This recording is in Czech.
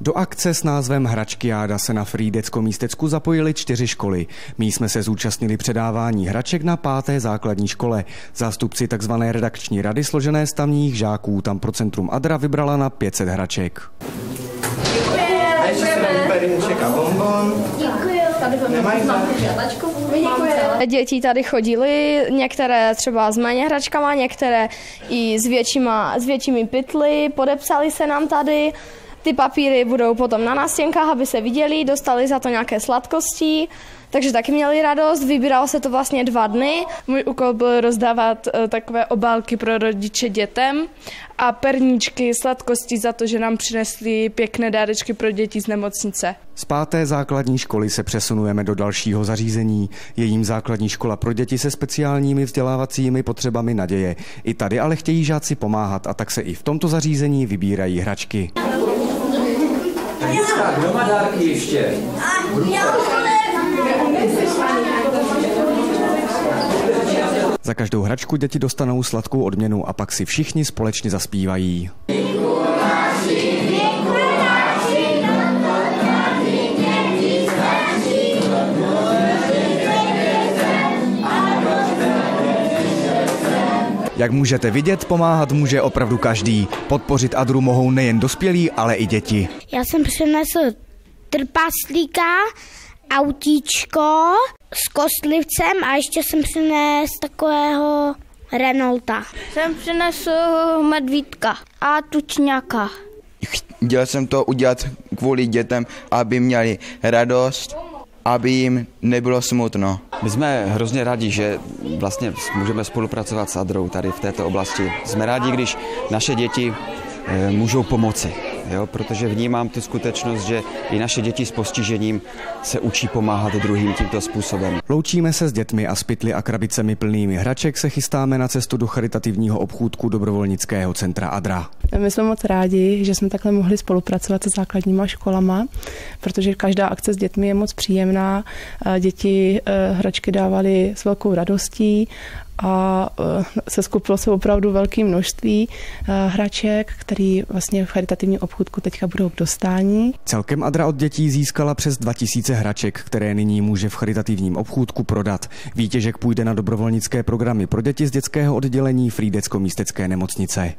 Do akce s názvem Hračkiáda se na Frýdecko-Místecku zapojily 4 školy. My jsme se zúčastnili předávání hraček na 5. základní škole. Zástupci tzv. Redakční rady složené z tamních žáků tam pro Centrum Adra vybrala na 500 hraček. Děti tady chodily, některé třeba s méně hračkama, některé i s většími pytly, podepsali se nám tady. Ty papíry budou potom na nástěnkách, aby se viděli, dostali za to nějaké sladkosti, takže taky měli radost. Vybíralo se to vlastně 2 dny. Můj úkol byl rozdávat takové obálky pro rodiče dětem a perníčky, sladkosti za to, že nám přinesli pěkné dárečky pro děti z nemocnice. Z 5. základní školy se přesunujeme do dalšího zařízení. Je jím základní škola pro děti se speciálními vzdělávacími potřebami Naděje. I tady ale chtějí žáci pomáhat a tak se i v tomto zařízení vybírají hračky. Kdo má dárky ještě? Za každou hračku děti dostanou sladkou odměnu a pak si všichni společně zaspívají. Jak můžete vidět, pomáhat může opravdu každý. Podpořit Adru mohou nejen dospělí, ale i děti. Já jsem přinesl trpaslíka, autíčko s kostlivcem a ještě jsem přinesl takového Renaulta. Jsem přinesl medvídka a tučňáka. Chtěl jsem to udělat kvůli dětem, aby měli radost, aby jim nebylo smutno. My jsme hrozně rádi, že vlastně můžeme spolupracovat s Adrou tady v této oblasti. Jsme rádi, když naše děti můžou pomoci, jo? Protože vnímám tu skutečnost, že i naše děti s postižením se učí pomáhat druhým tímto způsobem. Loučíme se s dětmi a s pytli a krabicemi plnými hraček se chystáme na cestu do charitativního obchůdku dobrovolnického centra Adra. My jsme moc rádi, že jsme takhle mohli spolupracovat se základníma školama, protože každá akce s dětmi je moc příjemná. Děti hračky dávaly s velkou radostí a seskupilo se opravdu velké množství hraček, které vlastně v charitativním obchůdku teďka budou k dostání. Celkem Adra od dětí získala přes 2000 hraček, které nyní může v charitativním obchůdku prodat. Výtěžek půjde na dobrovolnické programy pro děti z dětského oddělení Frýdecko-Místecké nemocnice.